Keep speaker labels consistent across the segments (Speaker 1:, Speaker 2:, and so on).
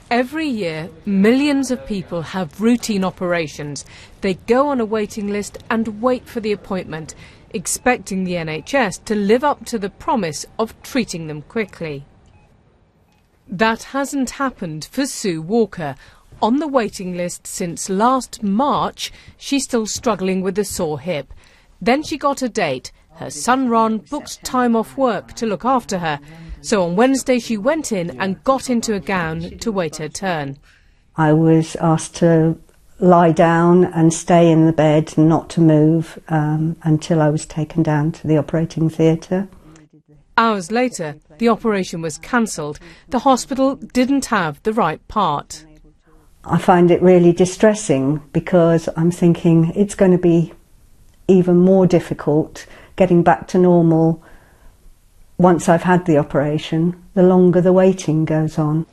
Speaker 1: Every year, millions of people have routine operations. They go on a waiting list and wait for the appointment, expecting the NHS to live up to the promise of treating them quickly. That hasn't happened for Sue Walker. On the waiting list since last March, she's still struggling with a sore hip. Then she got a date. Her son Ron booked time off work to look after her. So on Wednesday she went in and got into a gown to wait her turn.
Speaker 2: I was asked to lie down and stay in the bed and not to move until I was taken down to the operating theatre.
Speaker 1: Hours later, the operation was cancelled. The hospital didn't have the right part.
Speaker 2: I find it really distressing because I'm thinking it's going to be even more difficult getting back to normal once I've had the operation, the longer the waiting goes on.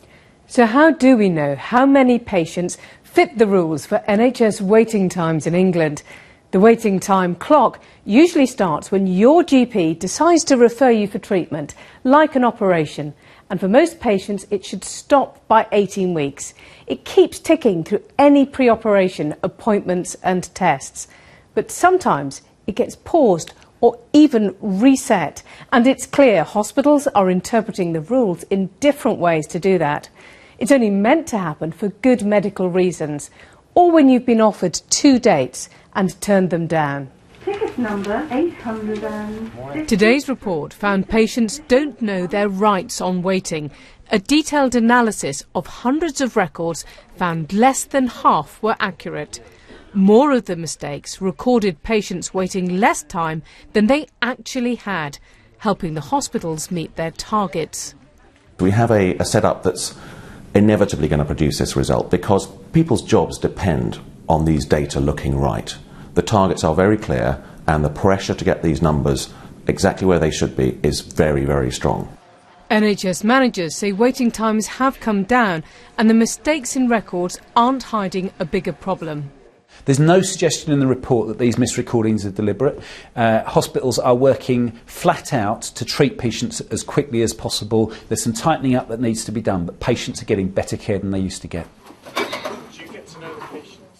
Speaker 1: So how do we know how many patients fit the rules for NHS waiting times in England? The waiting time clock usually starts when your GP decides to refer you for treatment, like an operation. And for most patients, it should stop by 18 weeks. It keeps ticking through any pre-operation appointments and tests. But sometimes it gets paused or even reset. And it's clear hospitals are interpreting the rules in different ways to do that. It's only meant to happen for good medical reasons, or when you've been offered 2 dates and turned them down.
Speaker 2: Ticket number 800.
Speaker 1: Today's report found patients don't know their rights on waiting. A detailed analysis of hundreds of records found less than half were accurate. More of the mistakes recorded patients waiting less time than they actually had, helping the hospitals meet their targets.
Speaker 3: We have a setup that's inevitably going to produce this result because people's jobs depend on these data looking right. The targets are very clear and the pressure to get these numbers exactly where they should be is very, very strong.
Speaker 1: NHS managers say waiting times have come down and the mistakes in records aren't hiding a bigger problem.
Speaker 4: There's no suggestion in the report that these misrecordings are deliberate. Hospitals are working flat out to treat patients as quickly as possible. There's some tightening up that needs to be done, but patients are getting better care than they used to get.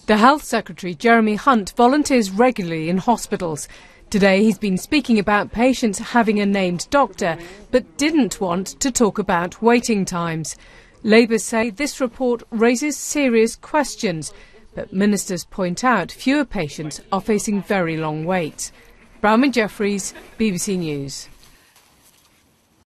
Speaker 1: The Health Secretary, Jeremy Hunt, volunteers regularly in hospitals. Today he's been speaking about patients having a named doctor, but didn't want to talk about waiting times. Labour say this report raises serious questions, but ministers point out fewer patients are facing very long waits. Brown and Jeffries, BBC News.